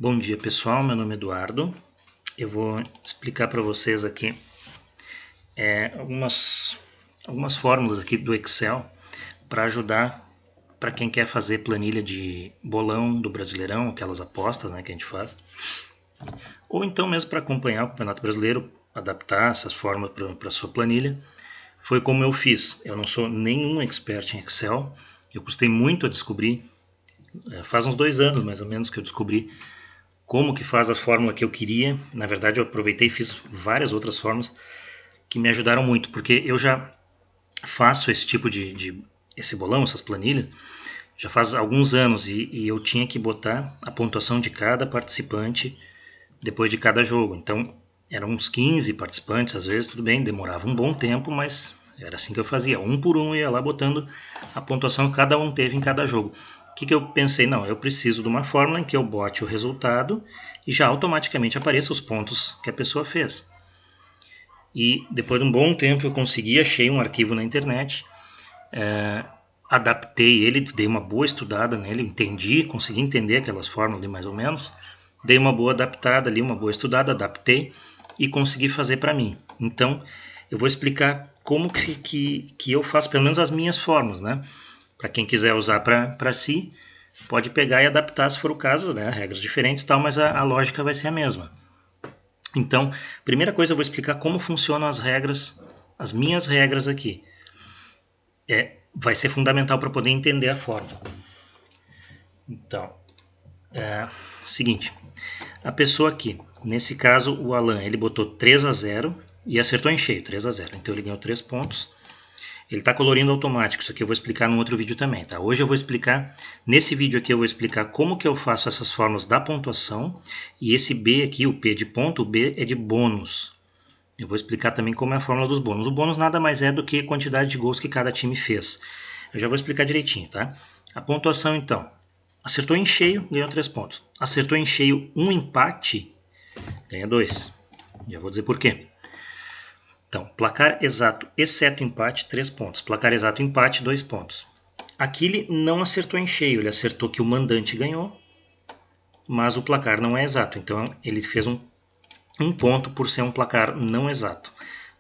Bom dia pessoal, meu nome é Eduardo. Eu vou explicar para vocês aqui algumas fórmulas aqui do Excel para ajudar para quem quer fazer planilha de bolão do Brasileirão, aquelas apostas, né, que a gente faz. Ou então mesmo para acompanhar o Campeonato Brasileiro, adaptar essas fórmulas para a sua planilha. Foi como eu fiz. Eu não sou nenhum expert em Excel. Eu custei muito a descobrir. Faz uns 2 anos mais ou menos que eu descobri como que faz a fórmula que eu queria. Na verdade eu aproveitei e fiz várias outras fórmulas que me ajudaram muito, porque eu já faço esse tipo esse bolão, essas planilhas, já faz alguns anos e eu tinha que botar a pontuação de cada participante depois de cada jogo. Então eram uns 15 participantes, às vezes tudo bem, demorava um bom tempo, mas era assim que eu fazia, um por um ia lá botando a pontuação que cada um teve em cada jogo. O que eu pensei? Não, eu preciso de uma fórmula em que eu bote o resultado e já automaticamente apareça os pontos que a pessoa fez. E depois de um bom tempo eu consegui, achei um arquivo na internet, adaptei ele, dei uma boa estudada nele, entendi, consegui entender aquelas fórmulas ali mais ou menos, dei uma boa adaptada ali, uma boa estudada, adaptei e consegui fazer para mim. Então eu vou explicar como que eu faço, pelo menos as minhas fórmulas, né? Para quem quiser usar para si, pode pegar e adaptar se for o caso, né? Regras diferentes e tal, mas a lógica vai ser a mesma. Então, primeira coisa eu vou explicar como funcionam as regras, as minhas regras aqui. Vai ser fundamental para poder entender a fórmula. Então, seguinte, a pessoa aqui, nesse caso o Alan, ele botou 3-0 e acertou em cheio, 3-0. Então ele ganhou 3 pontos. Ele está colorindo automático, isso aqui eu vou explicar num outro vídeo também, tá? Hoje eu vou explicar, nesse vídeo aqui eu vou explicar como que eu faço essas fórmulas da pontuação, e esse B aqui, o P de ponto, o B é de bônus. Eu vou explicar também como é a fórmula dos bônus. O bônus nada mais é do que a quantidade de gols que cada time fez. Eu já vou explicar direitinho, tá? A pontuação então, acertou em cheio, ganhou 3 pontos. Acertou em cheio um empate, ganha 2. Já vou dizer por quê. Então, placar exato, exceto empate, 3 pontos. Placar exato, empate, 2 pontos. Aqui ele não acertou em cheio, ele acertou que o mandante ganhou, mas o placar não é exato. Então, ele fez um ponto por ser um placar não exato.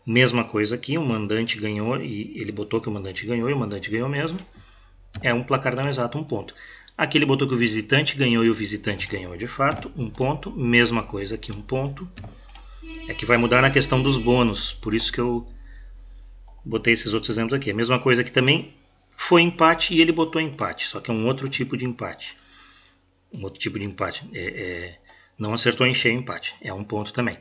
Mesma coisa aqui, o mandante ganhou e ele botou que o mandante ganhou e o mandante ganhou mesmo. É um placar não exato, 1 ponto. Aqui ele botou que o visitante ganhou e o visitante ganhou de fato, 1 ponto. Mesma coisa aqui, 1 ponto. É que vai mudar na questão dos bônus, por isso que eu botei esses outros exemplos aqui. A mesma coisa que também foi empate e ele botou empate, só que é um outro tipo de empate. Um outro tipo de empate. Não acertou em cheio empate, é 1 ponto também.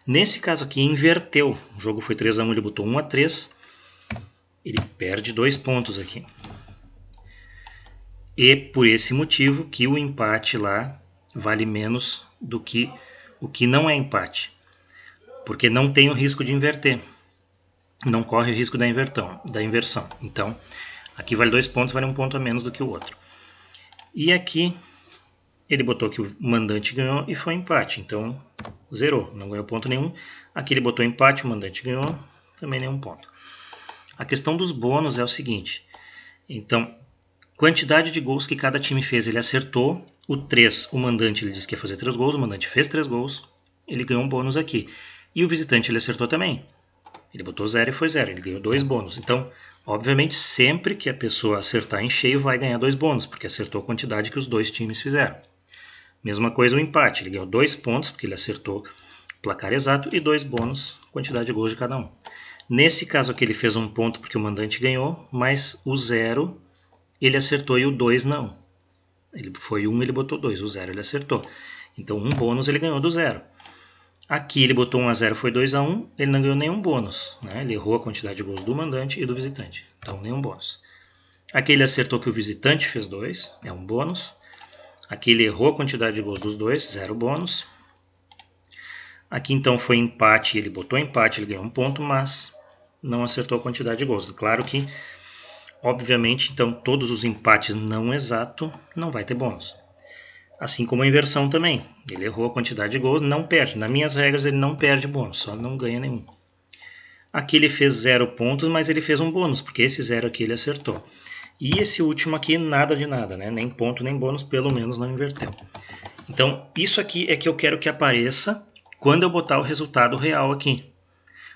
Nesse caso aqui, inverteu. O jogo foi 3-1, ele botou 1-3. Ele perde 2 pontos aqui. E por esse motivo que o empate lá vale menos do que o que não é empate. Porque não tem o risco de inverter. Não corre o risco da inversão. Então, aqui vale 2 pontos, vale 1 ponto a menos do que o outro. E aqui, ele botou que o mandante ganhou e foi empate. Então, zerou, não ganhou ponto nenhum. Aqui ele botou empate, o mandante ganhou, também nenhum ponto. A questão dos bônus é o seguinte. Então, quantidade de gols que cada time fez. Ele acertou o 3. O mandante ele disse que ia fazer 3 gols, o mandante fez 3 gols. Ele ganhou um bônus aqui. E o visitante ele acertou também. Ele botou 0 e foi 0. Ele ganhou 2 bônus. Então, obviamente, sempre que a pessoa acertar em cheio, vai ganhar 2 bônus, porque acertou a quantidade que os 2 times fizeram. Mesma coisa o empate. Ele ganhou 2 pontos, porque ele acertou o placar exato, e 2 bônus, quantidade de gols de cada um. Nesse caso aqui, ele fez 1 ponto porque o mandante ganhou, mas o 0 ele acertou e o 2 não. Ele foi 1, ele botou 2. O 0 ele acertou. Então, 1 bônus ele ganhou do 0. Aqui ele botou 1-0, foi 2-1, ele não ganhou nenhum bônus, né? Ele errou a quantidade de gols do mandante e do visitante, então nenhum bônus. Aqui ele acertou que o visitante fez 2, é 1 bônus. Aqui ele errou a quantidade de gols dos 2, 0 bônus. Aqui então foi empate, ele botou empate, ele ganhou 1 ponto, mas não acertou a quantidade de gols. Claro que, obviamente, então todos os empates não exatos não vai ter bônus. Assim como a inversão também. Ele errou a quantidade de gols, não perde. Nas minhas regras ele não perde bônus, só não ganha nenhum. Aqui ele fez 0 pontos, mas ele fez um bônus, porque esse 0 aqui ele acertou. E esse último aqui, nada de nada, né? Nem ponto nem bônus, pelo menos não inverteu. Então, isso aqui é que eu quero que apareça quando eu botar o resultado real aqui.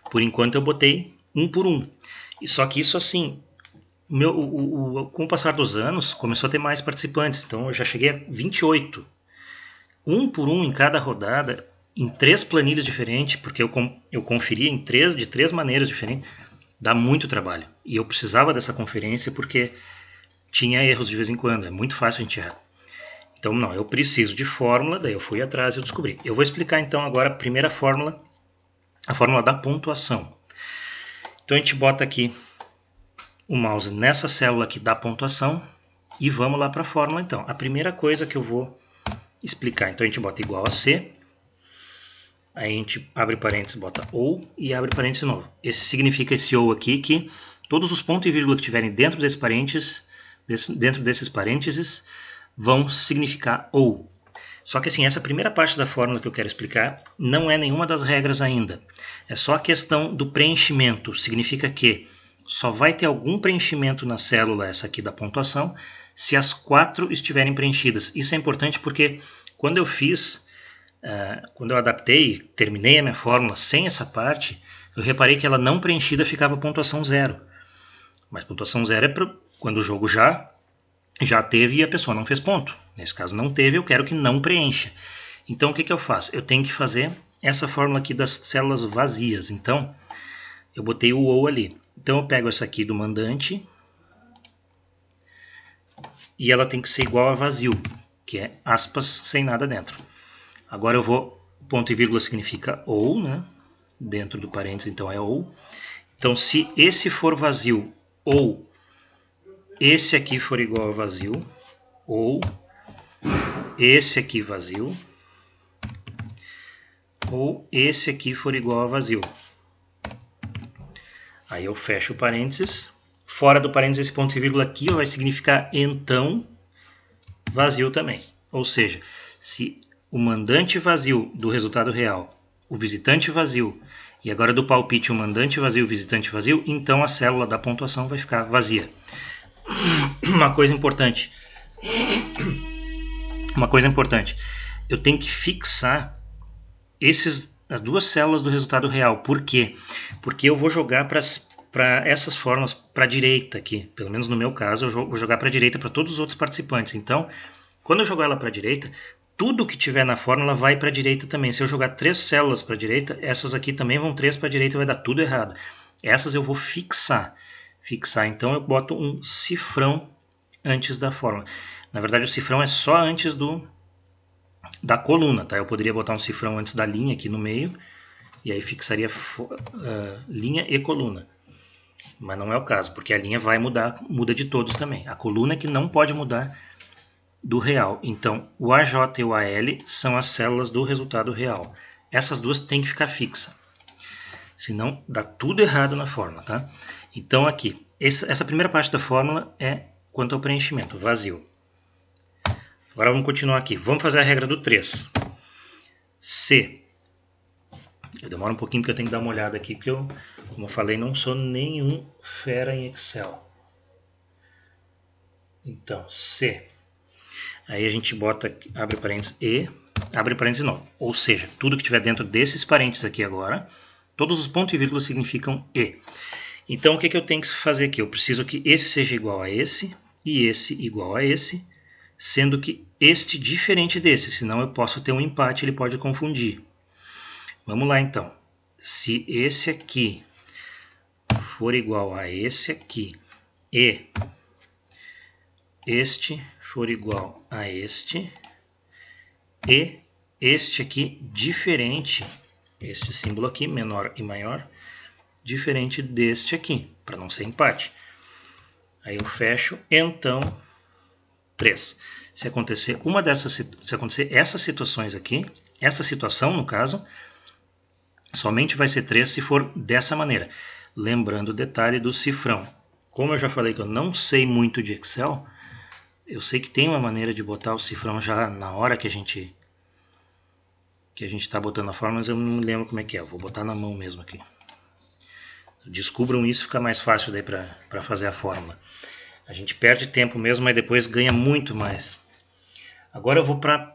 Por enquanto eu botei 1 por 1. Só que isso assim, com o passar dos anos, começou a ter mais participantes. Então eu já cheguei a 28. 1 por 1 em cada rodada, em 3 planilhas diferentes, porque eu conferia de 3 maneiras diferentes. Dá muito trabalho. E eu precisava dessa conferência porque tinha erros de vez em quando. É muito fácil a gente errar. Então, não, eu preciso de fórmula. Daí eu fui atrás e eu descobri. Eu vou explicar então agora a primeira fórmula, a fórmula da pontuação. Então a gente bota aqui o mouse nessa célula aqui da pontuação e vamos lá para a fórmula então. A primeira coisa que eu vou explicar, então a gente bota igual a C, aí a gente abre parênteses, bota OU e abre parênteses de novo. Esse significa esse OU aqui que todos os pontos e vírgula que estiverem dentro desses parênteses vão significar OU. Só que assim, essa primeira parte da fórmula que eu quero explicar não é nenhuma das regras ainda. É só a questão do preenchimento. Significa que só vai ter algum preenchimento na célula, essa aqui da pontuação, se as 4 estiverem preenchidas. Isso é importante porque quando eu quando eu adaptei, terminei a minha fórmula sem essa parte, eu reparei que ela não preenchida ficava pontuação 0. Mas pontuação 0 é quando o jogo já teve e a pessoa não fez ponto. Nesse caso não teve, eu quero que não preencha. Então o que eu faço? Eu tenho que fazer essa fórmula aqui das células vazias. Então eu botei o OU ali. Então eu pego essa aqui do mandante e ela tem que ser igual a vazio, que é aspas sem nada dentro. Agora eu vou, ponto e vírgula significa OU, né? Dentro do parênteses então é OU. Então se esse for vazio ou esse aqui for igual a vazio, ou esse aqui vazio, ou esse aqui for igual a vazio. Aí eu fecho o parênteses. Fora do parênteses, esse ponto e vírgula aqui vai significar então vazio também. Ou seja, se o mandante vazio do resultado real, o visitante vazio, e agora do palpite o mandante vazio, o visitante vazio, então a célula da pontuação vai ficar vazia. Uma coisa importante, eu tenho que fixar as 2 células do resultado real. Por quê? Porque eu vou jogar para essas fórmulas para a direita aqui. Pelo menos no meu caso, eu vou jogar para a direita para todos os outros participantes. Então, quando eu jogar ela para a direita, tudo que tiver na fórmula vai para a direita também. Se eu jogar 3 células para a direita, essas aqui também vão 3 para a direita e vai dar tudo errado. Essas eu vou fixar. Então eu boto um cifrão antes da fórmula. Na verdade o cifrão é só antes da coluna, tá? Eu poderia botar um cifrão antes da linha aqui no meio e aí fixaria linha e coluna. Mas não é o caso, porque a linha vai muda de todos também. A coluna é que não pode mudar do real. Então o AJ e o AL são as células do resultado real. Essas 2 têm que ficar fixas. Senão dá tudo errado na fórmula, tá? Então aqui, essa primeira parte da fórmula é quanto ao preenchimento, vazio. Agora vamos continuar aqui. Vamos fazer a regra do 3. C. Eu demoro um pouquinho porque eu tenho que dar uma olhada aqui, porque eu, como eu falei, não sou nenhum fera em Excel. Então, C. Aí a gente bota, abre parênteses E, abre parênteses novo. Ou seja, tudo que tiver dentro desses parênteses aqui agora, todos os pontos e vírgulas significam E. Então o que eu tenho que fazer aqui? Eu preciso que esse seja igual a esse e esse igual a esse, sendo que este diferente desse, senão eu posso ter um empate, ele pode confundir. Vamos lá então. Se esse aqui for igual a esse aqui e este for igual a este e este aqui diferente, este símbolo aqui, menor e maior, diferente deste aqui, para não ser empate. Aí eu fecho, então 3. Se acontecer essas situações aqui, essa situação no caso, somente vai ser 3 se for dessa maneira. Lembrando o detalhe do cifrão. Como eu já falei que eu não sei muito de Excel, eu sei que tem uma maneira de botar o cifrão já na hora que a gente está botando a fórmula, mas eu não me lembro como é que é. Eu vou botar na mão mesmo aqui. Descubram isso, fica mais fácil daí para fazer a fórmula. A gente perde tempo mesmo, mas depois ganha muito mais. Agora eu vou para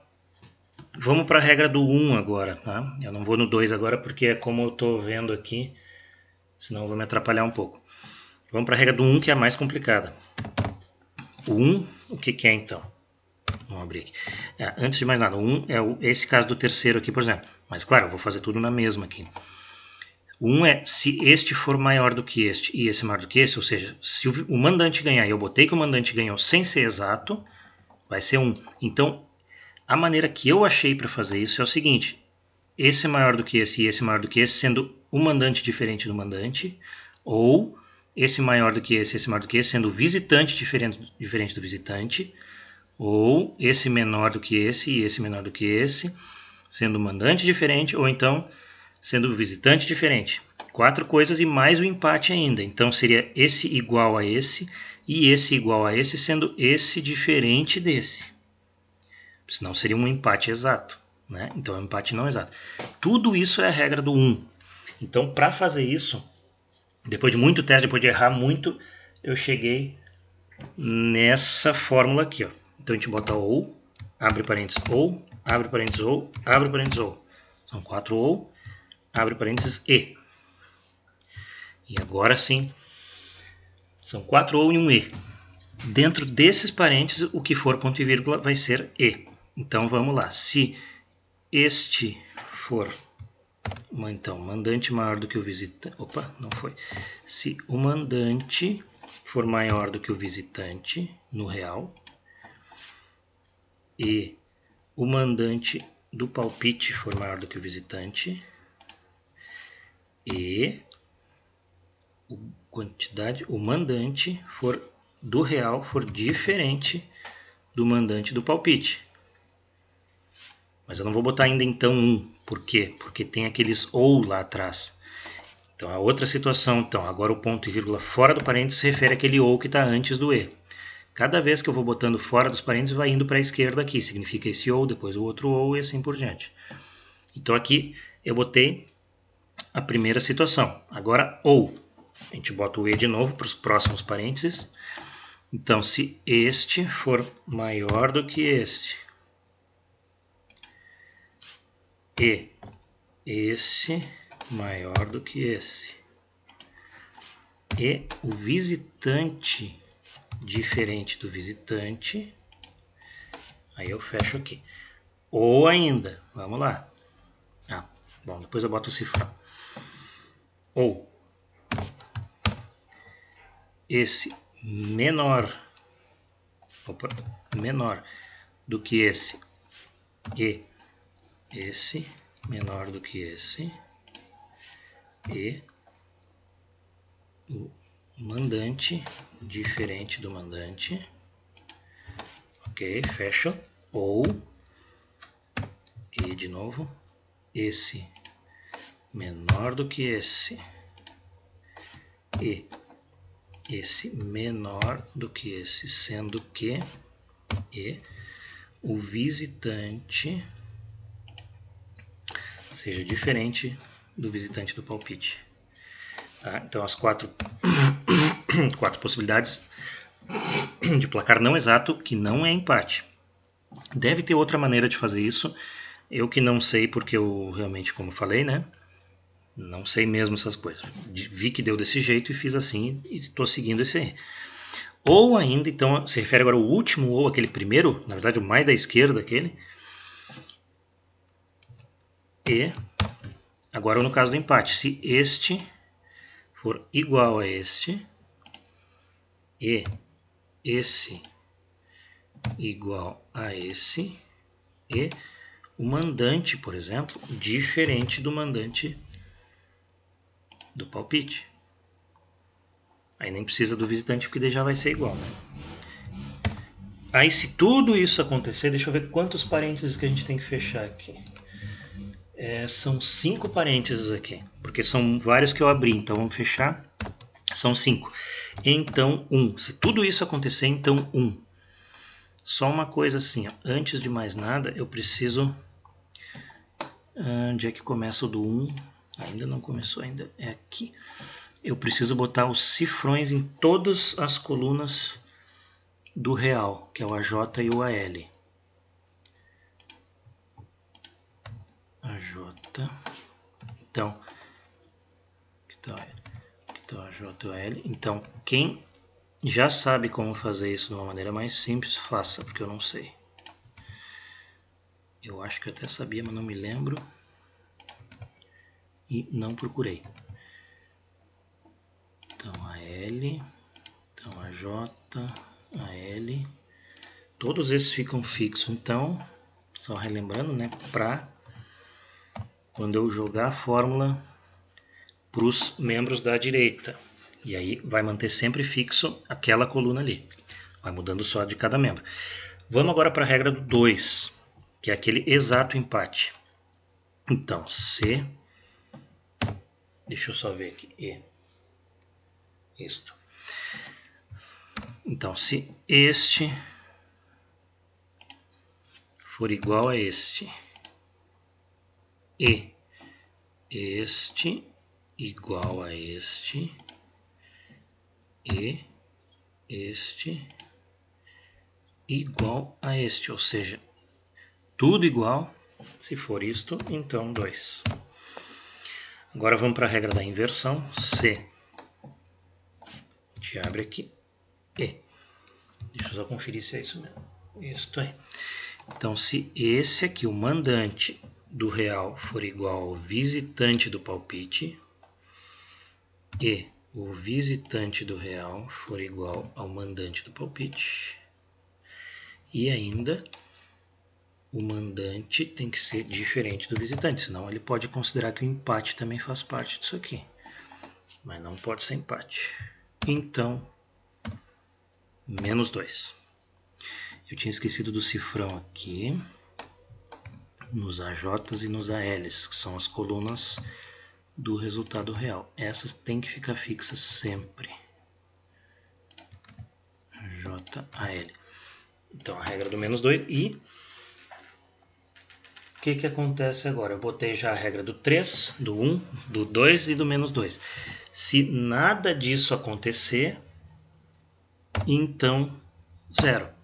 Vamos para a regra do 1 agora, tá? Eu não vou no 2 agora porque é como eu estou vendo aqui, senão eu vou me atrapalhar um pouco. Vamos para a regra do 1, que é a mais complicada. O 1, o que é então? Vamos abrir aqui. Antes de mais nada, o 1 é esse caso do terceiro aqui, por exemplo. Mas claro, eu vou fazer tudo na mesma aqui. O 1 é se este for maior do que este e esse maior do que esse, ou seja, se o mandante ganhar e eu botei que o mandante ganhou sem ser exato, vai ser 1. Então, a maneira que eu achei para fazer isso é o seguinte: esse é maior do que esse e esse maior do que esse, sendo o mandante diferente do mandante, ou esse maior do que esse maior do que esse, sendo o visitante diferente do visitante, ou esse menor do que esse e esse menor do que esse, sendo o mandante diferente, ou então sendo o visitante diferente. 4 coisas e mais o empate ainda. Então seria esse igual a esse e esse igual a esse, sendo esse diferente desse. Senão seria um empate exato, né? Então é um empate não exato. Tudo isso é a regra do 1. Então, para fazer isso, depois de muito teste, depois de errar muito, eu cheguei nessa fórmula aqui, ó. Então a gente bota ou, abre parênteses ou, abre parênteses ou, abre parênteses ou. São 4 ou, abre parênteses e. E agora sim, são 4 ou e um e. Dentro desses parênteses, o que for ponto e vírgula vai ser e. Então vamos lá. Se este for, então, mandante maior do que o visitante. Opa, não foi. Se o mandante for maior do que o visitante no real e o mandante do palpite for maior do que o visitante e o mandante do real for diferente do mandante do palpite. Mas eu não vou botar ainda então 1. Por quê? Porque tem aqueles ou lá atrás. Então a outra situação, então, agora o ponto e vírgula fora do parênteses se refere àquele ou que está antes do e. Cada vez que eu vou botando fora dos parênteses vai indo para a esquerda aqui. Significa esse ou, depois o outro ou e assim por diante. Então aqui eu botei a primeira situação. Agora ou. A gente bota o e de novo para os próximos parênteses. Então se este for maior do que este e esse maior do que esse e o visitante diferente do visitante, aí eu fecho aqui. Ou ainda, vamos lá. Bom, depois eu boto o cifrão. Ou esse menor do que esse e esse menor do que esse e o mandante diferente do mandante. Ok, fecha. Ou, e de novo, esse menor do que esse e esse menor do que esse, sendo que e o visitante seja diferente do visitante do palpite. Tá? Então as quatro possibilidades de placar não exato, que não é empate. Deve ter outra maneira de fazer isso. Eu que não sei, porque eu realmente, como falei, né? Não sei mesmo essas coisas. Vi que deu desse jeito e fiz assim e estou seguindo esse aí. Ou ainda, então, se refere agora ao último ou aquele primeiro, na verdade o mais da esquerda, aquele. E agora no caso do empate, se este for igual a este e esse igual a esse e o mandante, por exemplo, diferente do mandante do palpite. Aí nem precisa do visitante porque daí já vai ser igual, né? Aí se tudo isso acontecer, deixa eu ver quantos parênteses que a gente tem que fechar aqui. São 5 parênteses aqui, porque são vários que eu abri, então vamos fechar. São 5. Então 1. Se tudo isso acontecer, então 1. Só uma coisa assim, ó. Antes de mais nada, eu preciso... Onde é que começa o do 1? Ainda não começou, ainda é aqui. Eu preciso botar os cifrões em todas as colunas do real, que é o AJ e o AL. J. Então, aqui está a J e o L. Então, quem já sabe como fazer isso de uma maneira mais simples, faça, porque eu não sei. Eu acho que eu até sabia, mas não me lembro. E não procurei. Então, a L, então a J, a L. Todos esses ficam fixos. Então, só relembrando, né, para quando eu jogar a fórmula para os membros da direita. E aí vai manter sempre fixo aquela coluna ali. Vai mudando só de cada membro. Vamos agora para a regra do 2, que é aquele exato empate. Então, se... Deixa eu só ver aqui. E. Isto. Então, se este for igual a este e este igual a este e este igual a este, ou seja, tudo igual. Se for isto, então 2. Agora vamos para a regra da inversão. Se a gente abre aqui e deixa eu só conferir se é isso mesmo. Isto é. Então, se esse aqui, o mandante do real, for igual ao visitante do palpite e o visitante do real for igual ao mandante do palpite, e ainda o mandante tem que ser diferente do visitante, senão ele pode considerar que o empate também faz parte disso aqui, mas não pode ser empate. Então, menos 2. Eu tinha esquecido do cifrão aqui, nos AJs e nos ALs, que são as colunas do resultado real. Essas tem que ficar fixas sempre. J, A, L. Então, a regra do menos 2. E o que acontece agora? Eu botei já a regra do 3, do 1, do 2 e do menos 2. Se nada disso acontecer, então 0.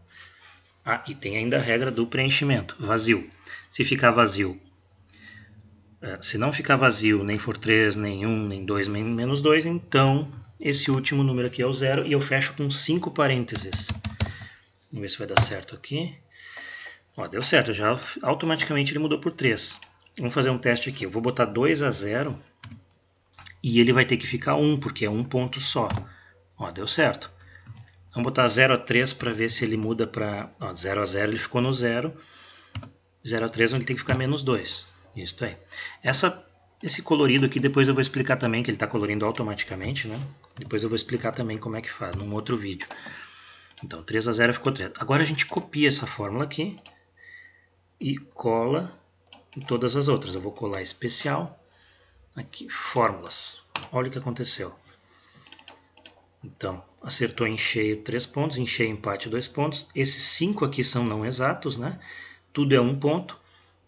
Ah, e tem ainda a regra do preenchimento, vazio. Se ficar vazio, se não ficar vazio, nem for 3, nem 1, nem 2, nem menos 2, então esse último número aqui é o 0 e eu fecho com 5 parênteses. Vamos ver se vai dar certo aqui. Ó, deu certo, já automaticamente ele mudou por 3. Vamos fazer um teste aqui. Eu vou botar 2 a 0 e ele vai ter que ficar 1, porque é um ponto só. Ó, deu certo. Vamos botar 0 a 3 para ver se ele muda para... 0 a 0 ele ficou no 0. 0 a 3 ele tem que ficar menos 2. Isso aí. Esse colorido aqui depois eu vou explicar também, que ele está colorindo automaticamente, né? Depois eu vou explicar também como é que faz, num outro vídeo. Então, 3 a 0 ficou 3. Agora a gente copia essa fórmula aqui e cola em todas as outras. Eu vou colar especial, aqui, fórmulas. Olha o que aconteceu. Então, acertou em cheio 3 pontos, em cheio empate 2 pontos. Esses 5 aqui são não exatos, né? Tudo é 1 ponto.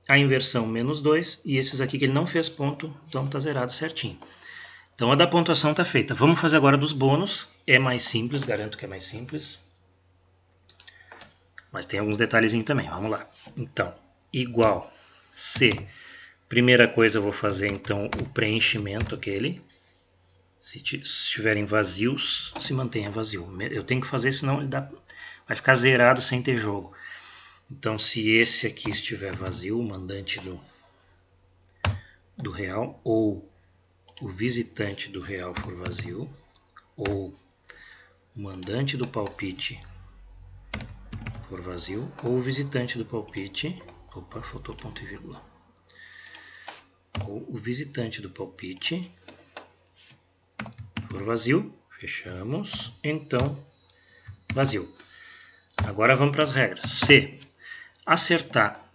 A inversão menos 2. E esses aqui que ele não fez ponto, então está zerado certinho. Então, a da pontuação está feita. Vamos fazer agora dos bônus. É mais simples, garanto que é mais simples. Mas tem alguns detalhezinhos também. Vamos lá. Então, igual se... Primeira coisa eu vou fazer, então, o preenchimento aquele. Se estiverem vazios, se mantenha vazio. Eu tenho que fazer, senão ele vai ficar zerado sem ter jogo. Então, se esse aqui estiver vazio, o mandante do real, ou o visitante do real for vazio, ou o mandante do palpite for vazio, ou o visitante do palpite... Opa, faltou ponto e vírgula. Ou o visitante do palpite for vazio, fechamos, então vazio. Agora vamos para as regras. Se acertar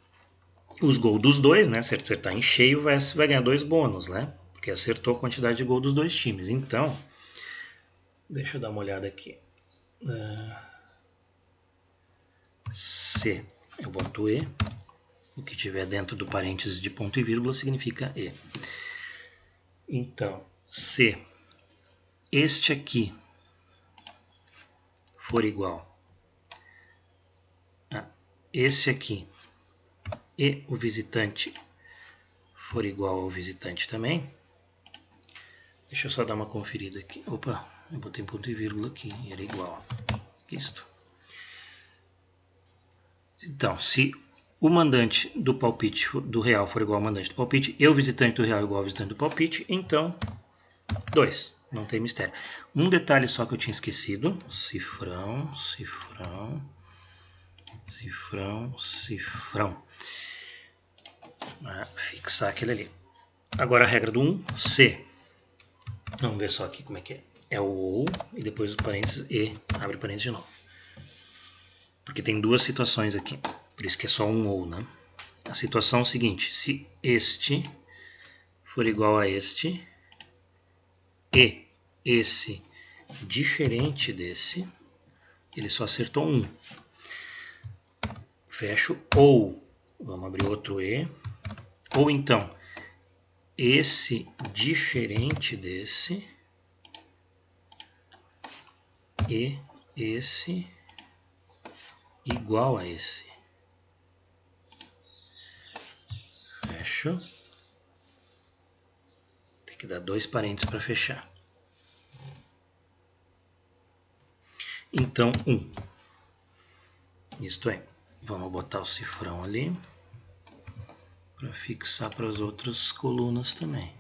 os gols dos dois, né? Se acertar em cheio, vai ganhar 2 bônus, né? Porque acertou a quantidade de gol dos dois times. Então, deixa eu dar uma olhada aqui. Se eu boto E, o que tiver dentro do parênteses de ponto e vírgula significa E. Então, se este aqui for igual a esse aqui e o visitante for igual ao visitante também. Deixa eu só dar uma conferida aqui. Opa, eu botei ponto e vírgula aqui, e era igual. Isto. Então, se o mandante do palpite do real for igual ao mandante do palpite e o visitante do real igual ao visitante do palpite, então 2. Não tem mistério. Um detalhe só que eu tinha esquecido. Cifrão, cifrão, cifrão, cifrão. Fixar aquele ali. Agora a regra do 1, C. Vamos ver só aqui como é que é. É o ou e depois os parênteses e, abre parênteses de novo. Porque tem duas situações aqui. Por isso que é só um ou, né? A situação é a seguinte. Se este for igual a este e esse diferente desse, ele só acertou um. Fecho ou, vamos abrir outro e, ou então, esse diferente desse e esse igual a esse. Fecho. Tem que dar dois parênteses para fechar. Então, 1. Isto é, vamos botar o cifrão ali para fixar para as outras colunas também.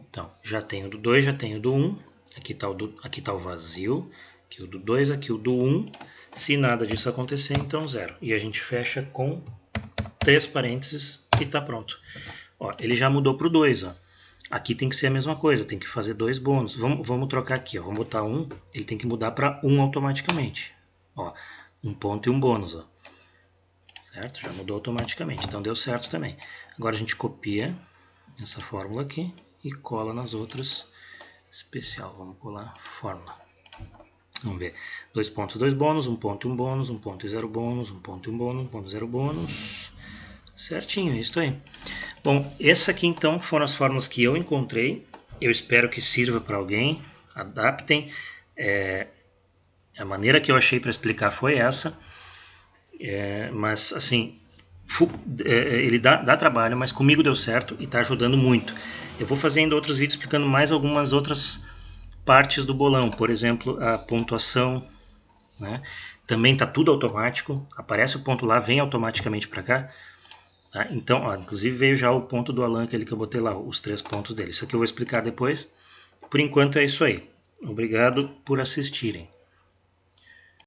Então, já tenho o do 2, já tenho o do 1. Aqui está o vazio. Aqui o do 2, aqui o do 1. Se nada disso acontecer, então 0. E a gente fecha com 3 parênteses e está pronto. Ó, ele já mudou para o 2. Ó. Aqui tem que ser a mesma coisa, tem que fazer 2 bônus. Vamos trocar aqui, ó. Vamos botar 1, ele tem que mudar para 1 automaticamente. Ó, um ponto e um bônus. Ó. Certo? Já mudou automaticamente, então deu certo também. Agora a gente copia essa fórmula aqui e cola nas outras. Especial, vamos colar fórmula. Vamos ver. 2 pontos, 2 bônus, 1 ponto e 1 bônus, 1 ponto e 0 bônus, 1 ponto e 1 bônus, 1 ponto e 0 bônus. Certinho, é isso aí. Bom, essa aqui então foram as fórmulas que eu encontrei. Eu espero que sirva para alguém. Adaptem. A maneira que eu achei para explicar foi essa. Mas assim, ele dá trabalho, mas comigo deu certo e está ajudando muito. Eu vou fazendo outros vídeos explicando mais algumas outras partes do bolão. Por exemplo, a pontuação. Né? Também está tudo automático. Aparece o ponto lá, vem automaticamente para cá. Tá? Então, ó, inclusive veio já o ponto do Alan, aquele que eu botei lá, os 3 pontos dele. Isso aqui eu vou explicar depois. Por enquanto é isso aí. Obrigado por assistirem.